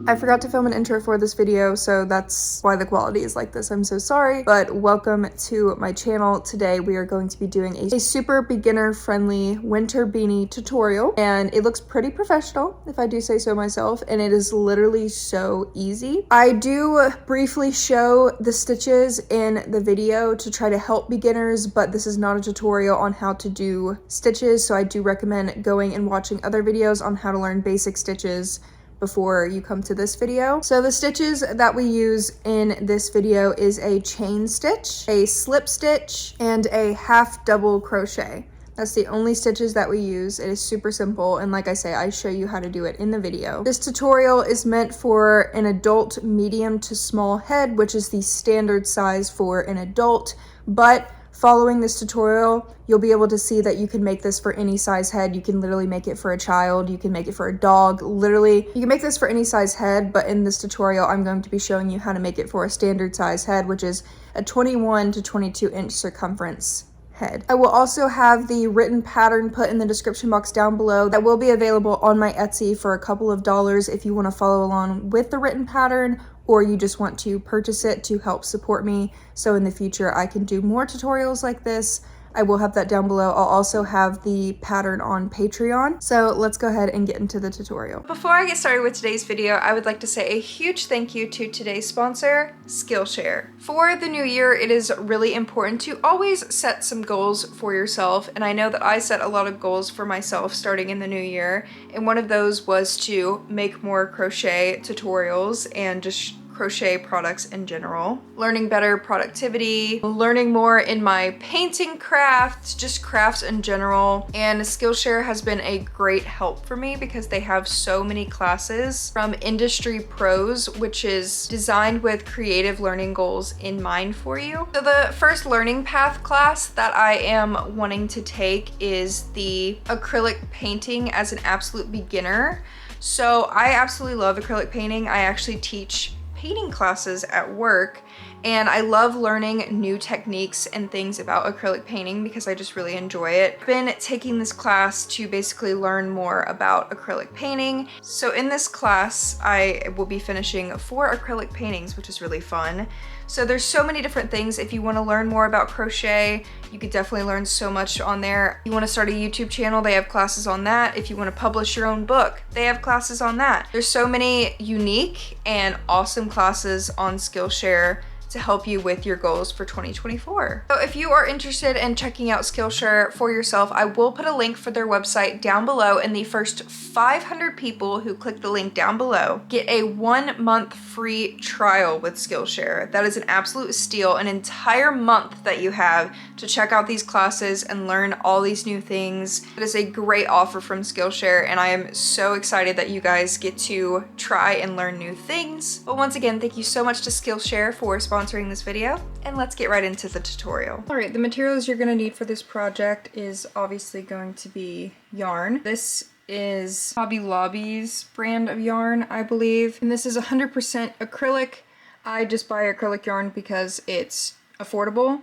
I forgot to film an intro for this video, so that's why the quality is like this. I'm so sorry, but welcome to my channel. Today we are going to be doing a super beginner friendly winter beanie tutorial, and it looks pretty professional if I do say so myself, and it is literally so easy. I do briefly show the stitches in the video to try to help beginners, but this is not a tutorial on how to do stitches, so I do recommend going and watching other videos on how to learn basic stitches before you come to this video. So the stitches that we use in this video is a chain stitch, a slip stitch, and a half double crochet. That's the only stitches that we use. It is super simple, and like I say, I show you how to do it in the video. This tutorial is meant for an adult medium to small head, which is the standard size for an adult, but following this tutorial, you'll be able to see that you can make this for any size head. You can literally make it for a child, you can make it for a dog, literally. You can make this for any size head, but in this tutorial, I'm going to be showing you how to make it for a standard size head, which is a 21 to 22 inch circumference head. I will also have the written pattern put in the description box down below. That will be available on my Etsy for a couple of dollars if you want to follow along with the written pattern, or you just want to purchase it to help support me so in the future I can do more tutorials like this. I will have that down below. I'll also have the pattern on Patreon. So let's go ahead and get into the tutorial. Before I get started with today's video, I would like to say a huge thank you to today's sponsor, Skillshare. For the new year, it is really important to always set some goals for yourself, and I know that I set a lot of goals for myself starting in the new year, and one of those was to make more crochet tutorials and just crochet products in general, learning better productivity, learning more in my painting crafts, just crafts in general. And Skillshare has been a great help for me because they have so many classes from industry pros, which is designed with creative learning goals in mind for you. So the first learning path class that I am wanting to take is the acrylic painting as an absolute beginner. So I absolutely love acrylic painting. I actually teach painting classes at work, and I love learning new techniques and things about acrylic painting because I just really enjoy it. I've been taking this class to basically learn more about acrylic painting. So in this class, I will be finishing 4 acrylic paintings, which is really fun. So there's so many different things. If you want to learn more about crochet, you could definitely learn so much on there. If you want to start a YouTube channel, they have classes on that. If you want to publish your own book, they have classes on that. There's so many unique and awesome classes on Skillshare to help you with your goals for 2024. So if you are interested in checking out Skillshare for yourself, I will put a link for their website down below, and the first 500 people who click the link down below get a 1-month free trial with Skillshare. That is an absolute steal, an entire month that you have to check out these classes and learn all these new things. It is a great offer from Skillshare, and I am so excited that you guys get to try and learn new things. But once again, thank you so much to Skillshare for sponsoring this video, and let's get right into the tutorial. Alright, the materials you're going to need for this project is obviously going to be yarn. This is Hobby Lobby's brand of yarn, I believe, and this is 100% acrylic. I just buy acrylic yarn because it's affordable,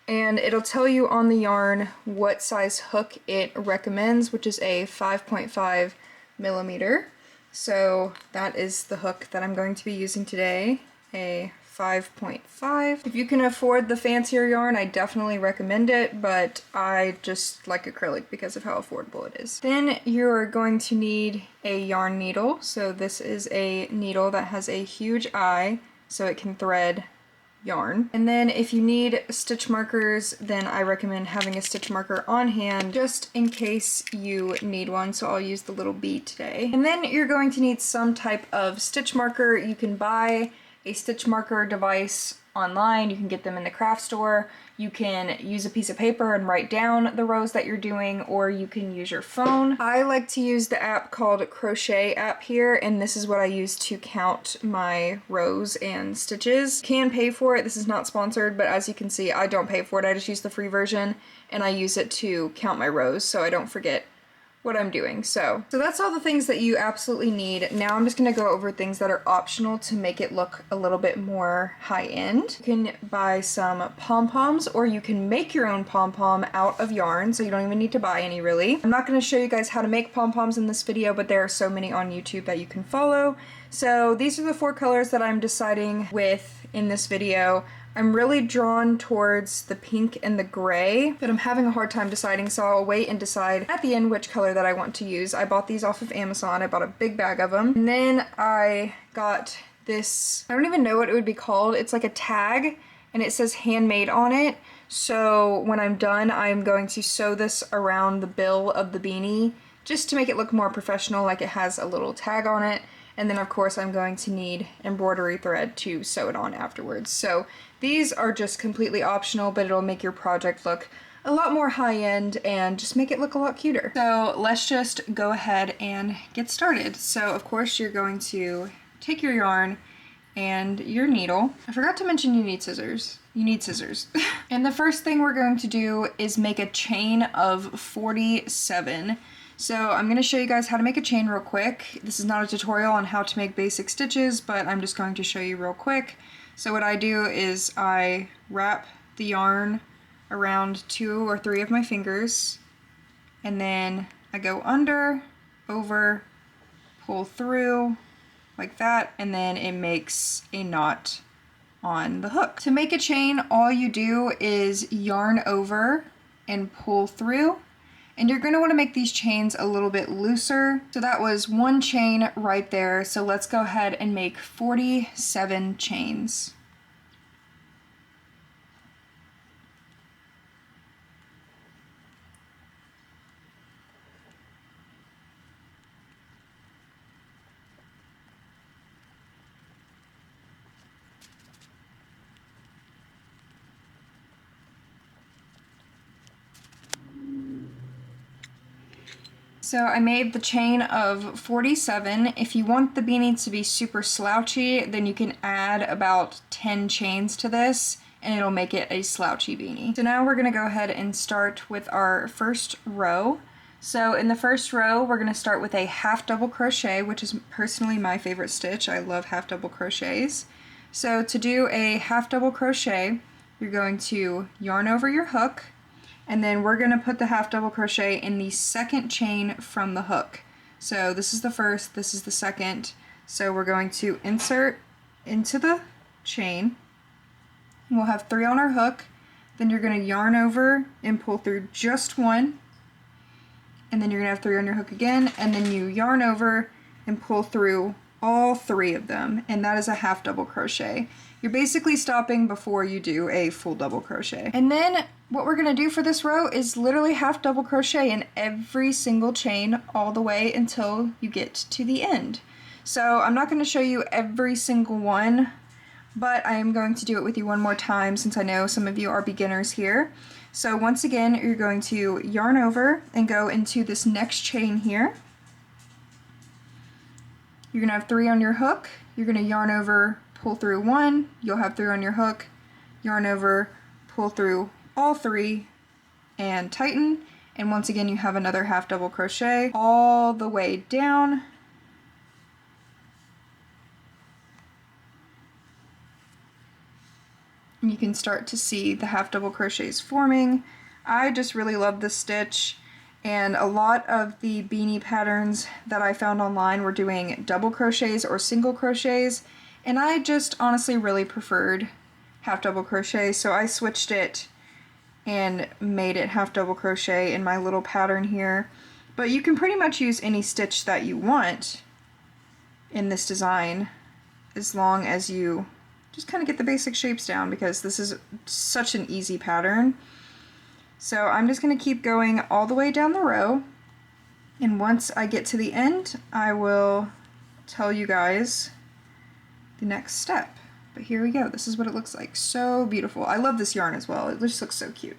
and it'll tell you on the yarn what size hook it recommends, which is a 5.5 millimeter. So that is the hook that I'm going to be using today, a 5.5. If you can afford the fancier yarn, I definitely recommend it, but I just like acrylic because of how affordable it is. Then you're going to need a yarn needle. So this is a needle that has a huge eye so it can thread yarn. And then if you need stitch markers, then I recommend having a stitch marker on hand just in case you need one, so I'll use the little bead today. And then you're going to need some type of stitch marker. You can buy a stitch marker device online, you can get them in the craft store, you can use a piece of paper and write down the rows that you're doing, or you can use your phone. I like to use the app called Crochet app here, and this is what I use to count my rows and stitches. You can pay for it, this is not sponsored, but as you can see, I don't pay for it, I just use the free version, and I use it to count my rows so I don't forget what I'm doing. So that's all the things that you absolutely need. Now I'm just gonna go over things that are optional to make it look a little bit more high-end. You can buy some pom-poms, or you can make your own pom-pom out of yarn, so you don't even need to buy any really. I'm not gonna show you guys how to make pom-poms in this video, but there are so many on YouTube that you can follow. So these are the 4 colors that I'm deciding with in this video. I'm really drawn towards the pink and the gray, but I'm having a hard time deciding, so I'll wait and decide at the end which color that I want to use. I bought these off of Amazon. I bought a big bag of them. And then I got this, I don't even know what it would be called. It's like a tag, and it says handmade on it. So when I'm done, I'm going to sew this around the bill of the beanie just to make it look more professional, like it has a little tag on it. And then of course I'm going to need embroidery thread to sew it on afterwards. So these are just completely optional, but it'll make your project look a lot more high-end and just make it look a lot cuter. So let's just go ahead and get started. So of course you're going to take your yarn and your needle. I forgot to mention you need scissors. You need scissors. And the first thing we're going to do is make a chain of 47. So I'm going to show you guys how to make a chain real quick. This is not a tutorial on how to make basic stitches, but I'm just going to show you real quick. So what I do is I wrap the yarn around 2 or 3 of my fingers, and then I go under, over, pull through like that, and then it makes a knot on the hook. To make a chain, all you do is yarn over and pull through. And you're going to want to make these chains a little bit looser. So that was 1 chain right there. So let's go ahead and make 47 chains. So I made the chain of 47. If you want the beanie to be super slouchy, then you can add about 10 chains to this and it'll make it a slouchy beanie. So now we're gonna go ahead and start with our first row. So in the first row, we're gonna start with a half double crochet, which is personally my favorite stitch. I love half double crochets. So to do a half double crochet, you're going to yarn over your hook, and then we're going to put the half double crochet in the second chain from the hook. So this is the first, this is the second. So we're going to insert into the chain. We'll have 3 on our hook. Then you're going to yarn over and pull through just 1. And then you're going to have 3 on your hook again. And then you yarn over and pull through all 3 of them. And that is a half double crochet. You're basically stopping before you do a full double crochet. And then what we're gonna do for this row is literally half double crochet in every single chain all the way until you get to the end. So I'm not gonna show you every single one, but I am going to do it with you one more time since I know some of you are beginners here. So once again, you're going to yarn over and go into this next chain here. You're gonna have 3 on your hook. You're gonna yarn over, pull through 1, you'll have 3 on your hook, yarn over, pull through all 3, and tighten. And once again, you have another half double crochet all the way down. And you can start to see the half double crochets forming. I just really love this stitch. And a lot of the beanie patterns that I found online were doing double crochets or single crochets. And I just honestly really preferred half double crochet, so I switched it and made it half double crochet in my little pattern here. But you can pretty much use any stitch that you want in this design as long as you just kind of get the basic shapes down, because this is such an easy pattern. So I'm just going to keep going all the way down the row, and once I get to the end I will tell you guys the next step. But here we go. This is what it looks like. So beautiful. I love this yarn as well. It just looks so cute.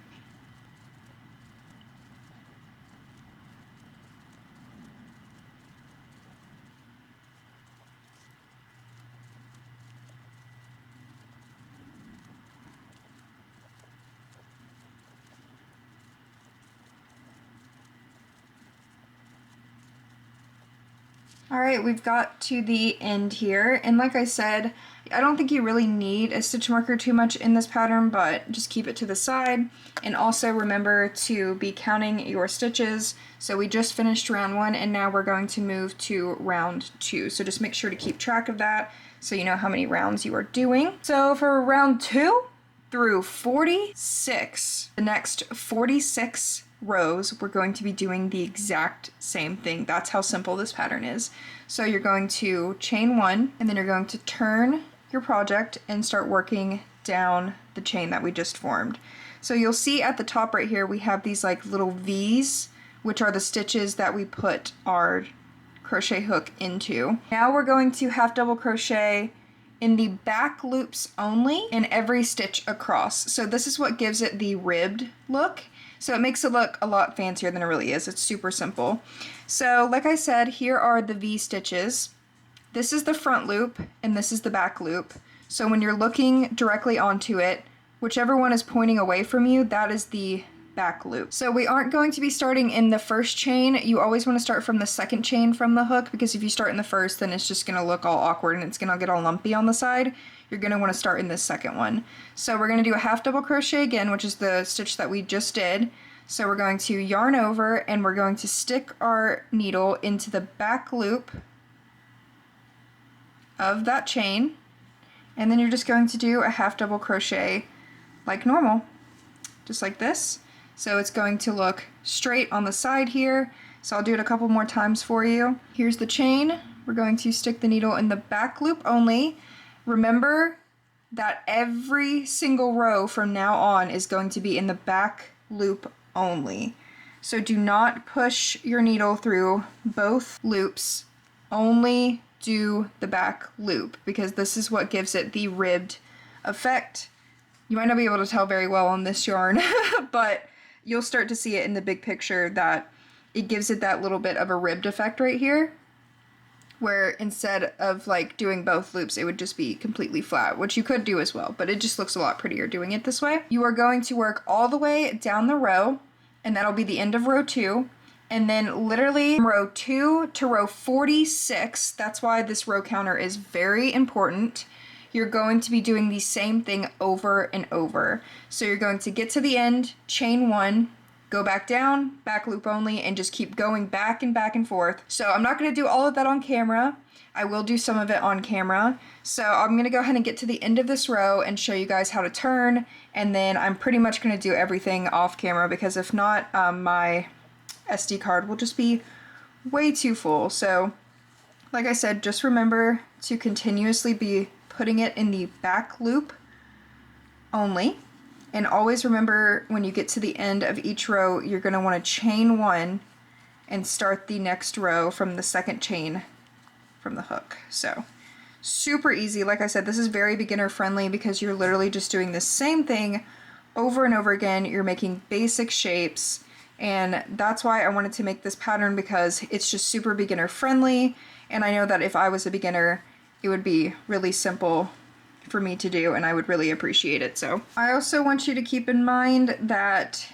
All right, we've got to the end here, and like I said, I don't think you really need a stitch marker too much in this pattern, but just keep it to the side, and also remember to be counting your stitches. So we just finished round 1, and now we're going to move to round 2, so just make sure to keep track of that so you know how many rounds you are doing. So for round 2 through 46, the next 46 rows, we're going to be doing the exact same thing. That's how simple this pattern is. So you're going to chain 1, and then you're going to turn your project and start working down the chain that we just formed. So you'll see at the top right here, we have these like little V's, which are the stitches that we put our crochet hook into. Now we're going to half double crochet in the back loops only in every stitch across. So this is what gives it the ribbed look. So it makes it look a lot fancier than it really is. It's super simple. So like I said, here are the V stitches. This is the front loop and this is the back loop. So when you're looking directly onto it, whichever one is pointing away from you, that is the back loop. So we aren't going to be starting in the first chain. You always want to start from the second chain from the hook, because if you start in the first, then it's just going to look all awkward and it's going to get all lumpy on the side. You're going to want to start in this second one. So we're going to do a half double crochet again, which is the stitch that we just did. So we're going to yarn over and we're going to stick our needle into the back loop of that chain, and then you're just going to do a half double crochet like normal, just like this. So it's going to look straight on the side here. So I'll do it a couple more times for you. Here's the chain. We're going to stick the needle in the back loop only. Remember that every single row from now on is going to be in the back loop only. So do not push your needle through both loops, only do the back loop, because this is what gives it the ribbed effect. You might not be able to tell very well on this yarn, but you'll start to see it in the big picture that it gives it that little bit of a ribbed effect right here, where instead of like doing both loops, it would just be completely flat, which you could do as well, but it just looks a lot prettier doing it this way. You are going to work all the way down the row, and that'll be the end of row 2. And then literally from row 2 to row 46, that's why this row counter is very important. You're going to be doing the same thing over and over. So you're going to get to the end, chain 1, go back down, back loop only, and just keep going back and forth. So I'm not going to do all of that on camera. I will do some of it on camera. So I'm going to go ahead and get to the end of this row and show you guys how to turn, and then I'm pretty much going to do everything off camera, because if not, my SD card will just be way too full. So like I said, just remember to continuously be putting it in the back loop only. And always remember, when you get to the end of each row, you're going to want to chain 1 and start the next row from the second chain from the hook. So super easy. Like I said, this is very beginner friendly because you're literally just doing the same thing over and over again. You're making basic shapes, and that's why I wanted to make this pattern, because it's just super beginner friendly. And I know that if I was a beginner, it would be really simple for me to do, and I would really appreciate it. So I also want you to keep in mind that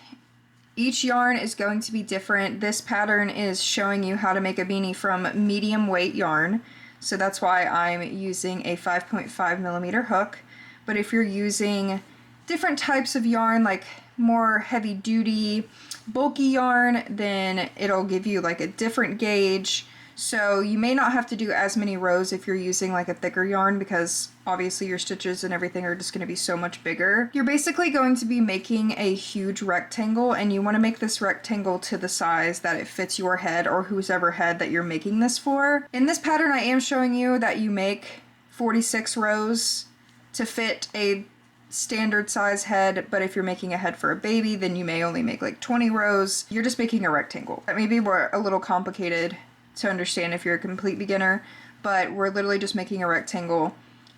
each yarn is going to be different. This pattern is showing you how to make a beanie from medium weight yarn, so that's why I'm using a 5.5 millimeter hook. But if you're using different types of yarn, like more heavy duty, bulky yarn, then it'll give you like a different gauge. So you may not have to do as many rows if you're using like a thicker yarn, because obviously your stitches and everything are just going to be so much bigger. You're basically going to be making a huge rectangle, and you want to make this rectangle to the size that it fits your head or whoever head that you're making this for. In this pattern, I am showing you that you make 46 rows to fit a standard size head, but if you're making a head for a baby, then you may only make like 20 rows. You're just making a rectangle. That may be a little complicated to understand if you're a complete beginner, but we're literally just making a rectangle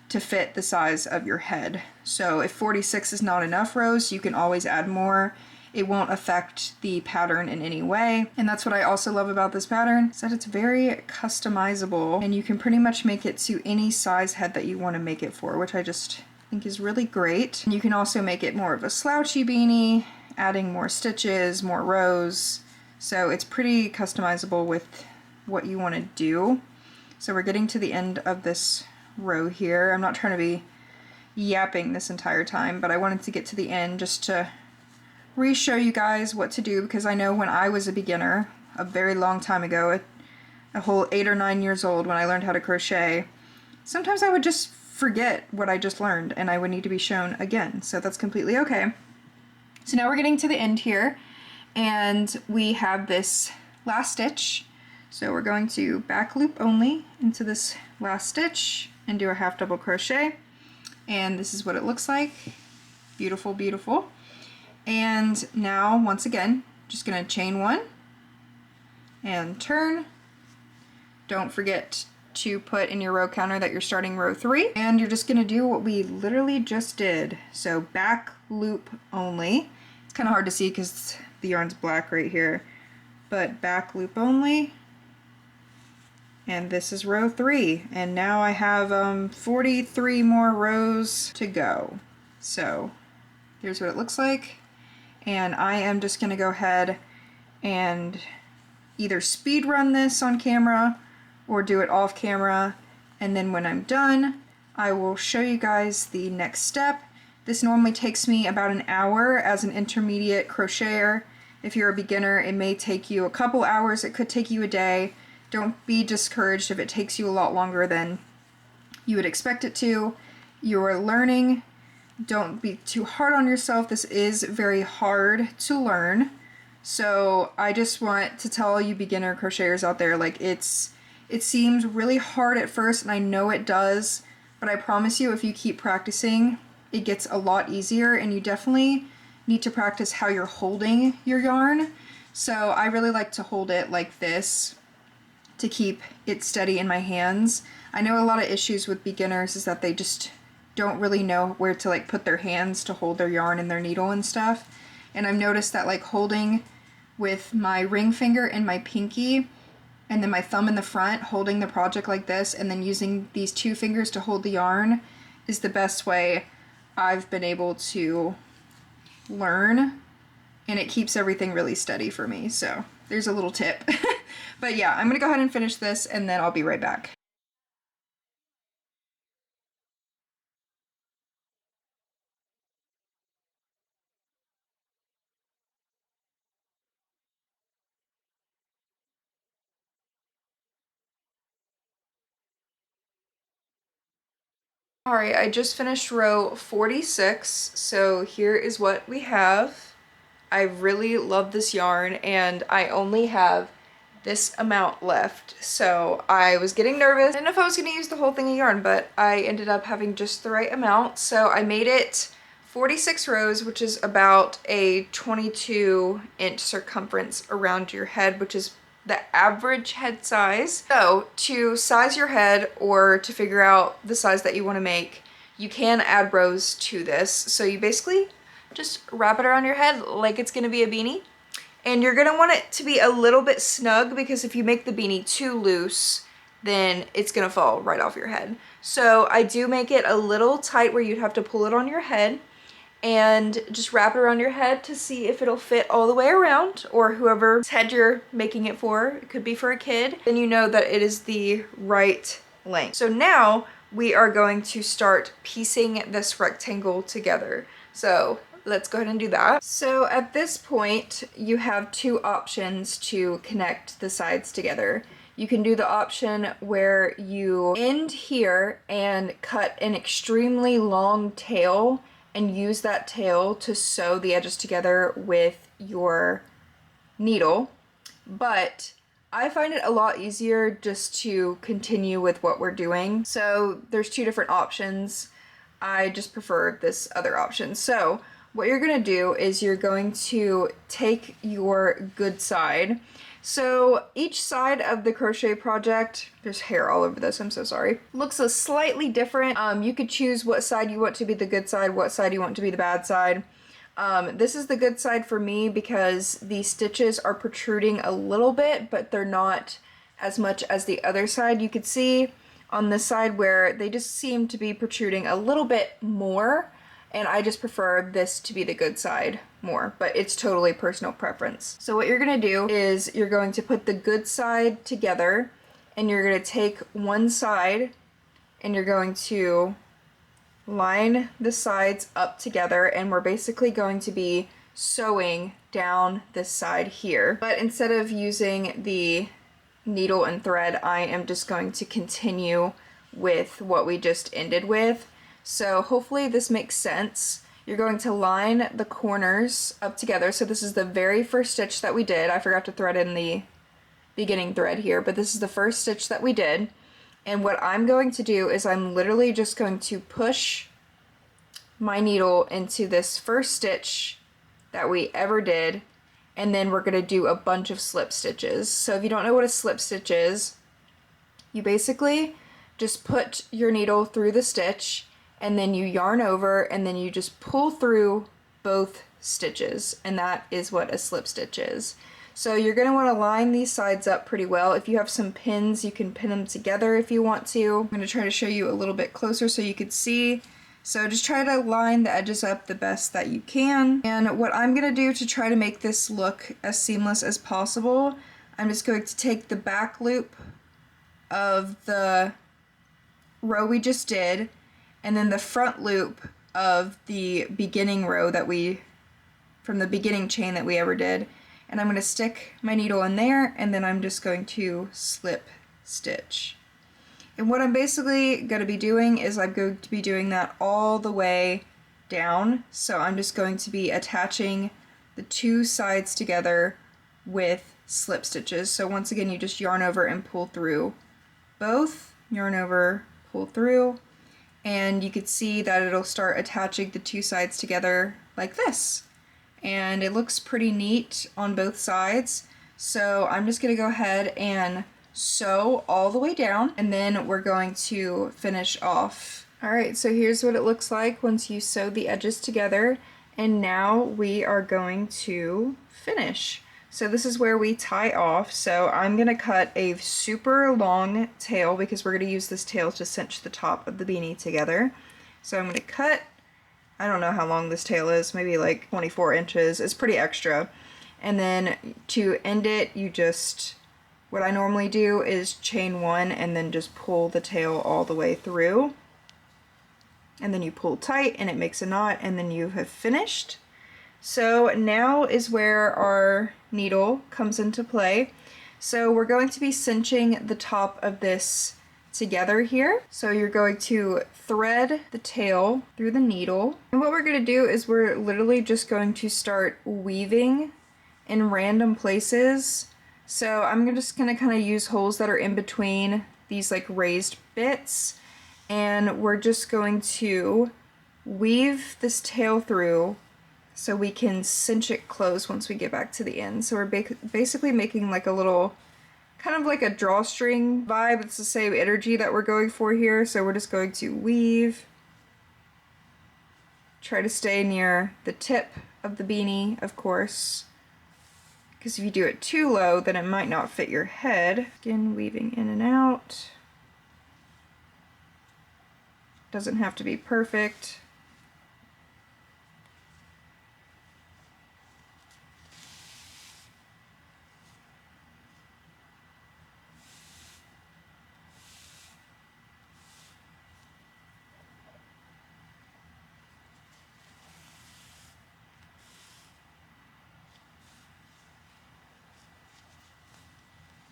to fit the size of your head. So if 46 is not enough rows, you can always add more. It won't affect the pattern in any way. And that's what I also love about this pattern, is that it's very customizable, and you can pretty much make it to any size head that you want to make it for, which I just think is really great. And you can also make it more of a slouchy beanie, adding more stitches, more rows. So it's pretty customizable with what you want to do. So we're getting to the end of this row here. I'm not trying to be yapping this entire time, but I wanted to get to the end just to re-show you guys what to do, because I know when I was a beginner a very long time ago, a whole 8 or 9 years old, when I learned how to crochet, sometimes I would just forget what I just learned and I would need to be shown again. So that's completely okay. So now we're getting to the end here, and we have this last stitch. So we're going to back loop only into this last stitch and do a half double crochet. And this is what it looks like. Beautiful, beautiful. And now, once again, just gonna chain 1 and turn. Don't forget to put in your row counter that you're starting row 3, and you're just gonna do what we literally just did. So back loop only. It's kind of hard to see because the yarn's black right here, but back loop only. And this is row 3, and now I have 43 more rows to go. So here's what it looks like, and I am just gonna go ahead and either speed run this on camera or do it off camera, and then when I'm done I will show you guys the next step. This normally takes me about an hour as an intermediate crocheter. If you're a beginner, it may take you a couple hours, it could take you a day. Don't be discouraged if it takes you a lot longer than you would expect it to. You're learning. Don't be too hard on yourself. This is very hard to learn. So I just want to tell all you beginner crocheters out there, like it seems really hard at first, and I know it does, but I promise you if you keep practicing, it gets a lot easier, and you definitely need to practice how you're holding your yarn. So I really like to hold it like this to keep it steady in my hands. I know a lot of issues with beginners is that they just don't really know where to like put their hands to hold their yarn and their needle and stuff. And I've noticed that like holding with my ring finger and my pinky and then my thumb in the front, holding the project like this, and then using these 2 fingers to hold the yarn is the best way I've been able to learn, and it keeps everything really steady for me. So there's a little tip. But yeah, I'm gonna go ahead and finish this and then I'll be right back. Alright, I just finished row 46, so here is what we have. I really love this yarn, and I only have this amount left, so I was getting nervous. I didn't know if I was going to use the whole thing of yarn, but I ended up having just the right amount. So I made it 46 rows, which is about a 22-inch circumference around your head, which is the average head size. So to size your head, or to figure out the size that you want to make, you can add rows to this. So you basically just wrap it around your head like it's going to be a beanie. And you're gonna want it to be a little bit snug, because if you make the beanie too loose, then it's gonna fall right off your head. So I do make it a little tight where you'd have to pull it on your head and just wrap it around your head to see if it'll fit all the way around, or whoever's head you're making it for. It could be for a kid. Then you know that it is the right length. So now we are going to start piecing this rectangle together. So let's go ahead and do that. So at this point, you have 2 options to connect the sides together. You can do the option where you end here and cut an extremely long tail and use that tail to sew the edges together with your needle. But I find it a lot easier just to continue with what we're doing. So there's 2 different options. I just prefer this other option. So what you're gonna do is you're going to take your good side. So each side of the crochet project, there's hair all over this, I'm so sorry, looks a slightly different. You could choose what side you want to be the good side, what side you want to be the bad side. This is the good side for me because the stitches are protruding a little bit, but they're not as much as the other side. You could see on this side where they just seem to be protruding a little bit more, and I just prefer this to be the good side more, but it's totally personal preference. So what you're gonna do is you're going to put the good side together, and you're going to take one side and you're going to line the sides up together, and we're basically going to be sewing down this side here. But instead of using the needle and thread, I am just going to continue with what we just ended with. So hopefully this makes sense. You're going to line the corners up together. So this is the very first stitch that we did. I forgot to thread in the beginning thread here, but this is the first stitch that we did. And what I'm going to do is I'm literally just going to push my needle into this first stitch that we ever did, and then we're going to do a bunch of slip stitches. So if you don't know what a slip stitch is, you basically just put your needle through the stitch and then you yarn over and then you just pull through both stitches, and that is what a slip stitch is. So you're going to want to line these sides up pretty well. If you have some pins, you can pin them together if you want to. I'm going to try to show you a little bit closer so you could see. So just try to line the edges up the best that you can. And what I'm going to do to try to make this look as seamless as possible, I'm just going to take the back loop of the row we just did, and then the front loop of the beginning row that from the beginning chain that we ever did. And I'm going to stick my needle in there, and then I'm just going to slip stitch. And what I'm basically going to be doing is I'm going to be doing that all the way down. So I'm just going to be attaching the two sides together with slip stitches. So once again, you just yarn over and pull through both, yarn over, pull through, and you could see that it'll start attaching the two sides together like this. And it looks pretty neat on both sides. So I'm just going to go ahead and sew all the way down, and then we're going to finish off. Alright, so here's what it looks like once you sew the edges together, and now we are going to finish. So this is where we tie off. So I'm going to cut a super long tail because we're going to use this tail to cinch the top of the beanie together. So I'm going to cut, I don't know how long this tail is, maybe like 24 inches. It's pretty extra. And then to end it, you just, what I normally do is chain one and then just pull the tail all the way through. And then you pull tight and it makes a knot, and then you have finished. So now is where our needle comes into play. So we're going to be cinching the top of this together here. So you're going to thread the tail through the needle. And what we're going to do is we're literally just going to start weaving in random places. So I'm just going to kind of use holes that are in between these like raised bits. And we're just going to weave this tail through so we can cinch it close once we get back to the end. So we're basically making like a little, kind of like a drawstring vibe. It's the same energy that we're going for here. So we're just going to weave, try to stay near the tip of the beanie, of course, because if you do it too low, then it might not fit your head. Again, weaving in and out. Doesn't have to be perfect.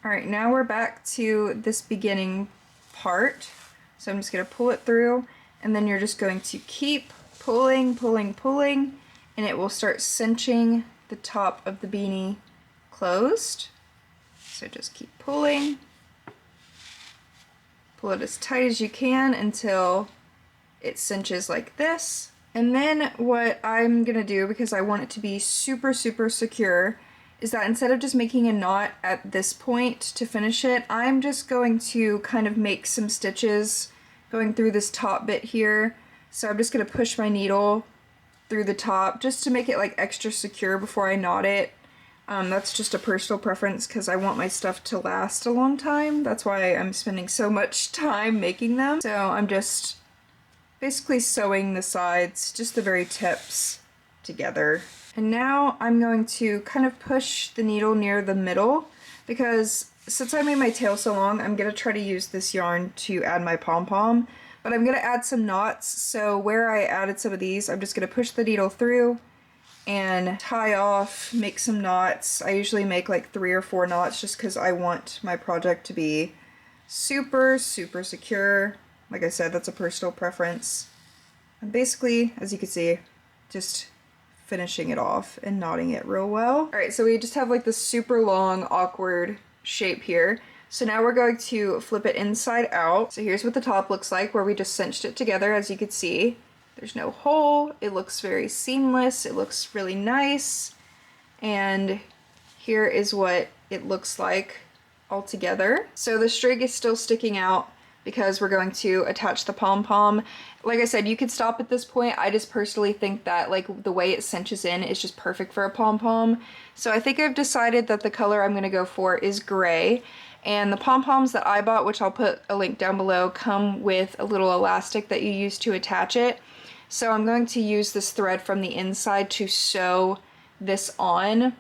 Alright, now we're back to this beginning part. So I'm just going to pull it through, and then you're just going to keep pulling, pulling, pulling, and it will start cinching the top of the beanie closed. So just keep pulling. Pull it as tight as you can until it cinches like this. And then what I'm going to do, because I want it to be super, super secure, is that instead of just making a knot at this point to finish it, I'm just going to kind of make some stitches going through this top bit here. So I'm just going to push my needle through the top just to make it like extra secure before I knot it. That's just a personal preference because I want my stuff to last a long time. That's why I'm spending so much time making them. So I'm just basically sewing the sides, just the very tips, together. And now I'm going to kind of push the needle near the middle because since I made my tail so long, I'm gonna try to use this yarn to add my pom-pom, but I'm gonna add some knots. So where I added some of these, I'm just gonna push the needle through and tie off, make some knots. I usually make like 3 or 4 knots just because I want my project to be super, super secure. Like I said, that's a personal preference. And basically, as you can see, just finishing it off and knotting it real well. All right, so we just have like this super long, awkward shape here. So now we're going to flip it inside out. So here's what the top looks like, where we just cinched it together, as you can see. There's no hole. It looks very seamless. It looks really nice. And here is what it looks like all together. So the string is still sticking out because we're going to attach the pom-pom. Like I said, you could stop at this point. I just personally think that like the way it cinches in is just perfect for a pom-pom. So I think I've decided that the color I'm gonna go for is gray. And the pom-poms that I bought, which I'll put a link down below, come with a little elastic that you use to attach it. So I'm going to use this thread from the inside to sew this on.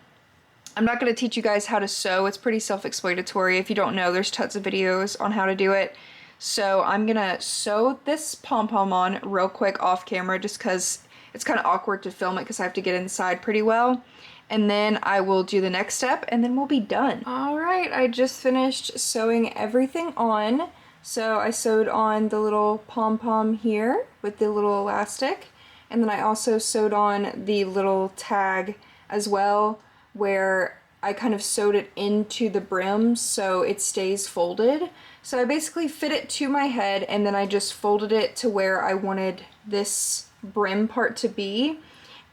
I'm not going to teach you guys how to sew. It's pretty self-explanatory. If you don't know, there's tons of videos on how to do it. So I'm going to sew this pom-pom on real quick off camera just because it's kind of awkward to film it because I have to get inside pretty well. And then I will do the next step and then we'll be done. All right, I just finished sewing everything on. So I sewed on the little pom-pom here with the little elastic, and then I also sewed on the little tag as well, where I kind of sewed it into the brim so it stays folded. So I basically fit it to my head and then I just folded it to where I wanted this brim part to be,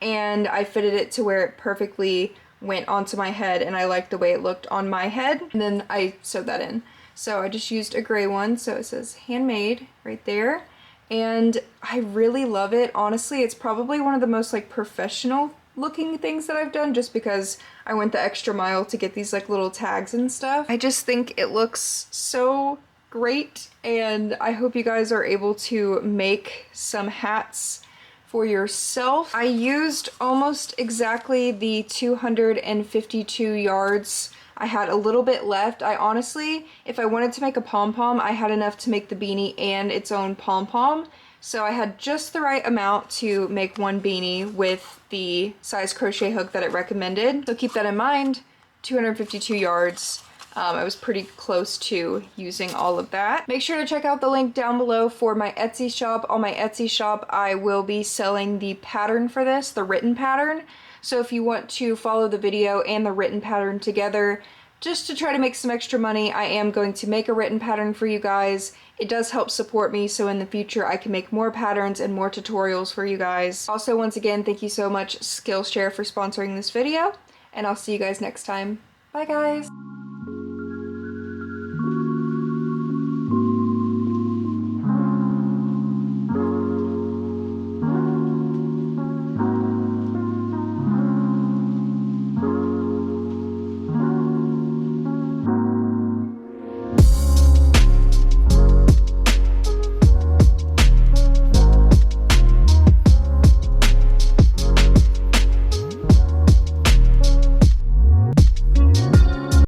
and I fitted it to where it perfectly went onto my head and I liked the way it looked on my head, and then I sewed that in. So I just used a gray one, so it says handmade right there. And I really love it. Honestly, it's probably one of the most like professional looking things that I've done just because I went the extra mile to get these like little tags and stuff. I just think it looks so great, and I hope you guys are able to make some hats for yourself. I used almost exactly the 252 yards. I had a little bit left. I honestly, if I wanted to make a pom-pom, I had enough to make the beanie and its own pom-pom. So I had just the right amount to make one beanie with the size crochet hook that it recommended. So keep that in mind, 252 yards. I was pretty close to using all of that. Make sure to check out the link down below for my Etsy shop. On my Etsy shop, I will be selling the pattern for this, the written pattern. So if you want to follow the video and the written pattern together, just to try to make some extra money, I am going to make a written pattern for you guys. It does help support me, so in the future I can make more patterns and more tutorials for you guys. Also, once again, thank you so much Skillshare for sponsoring this video, and I'll see you guys next time. Bye guys!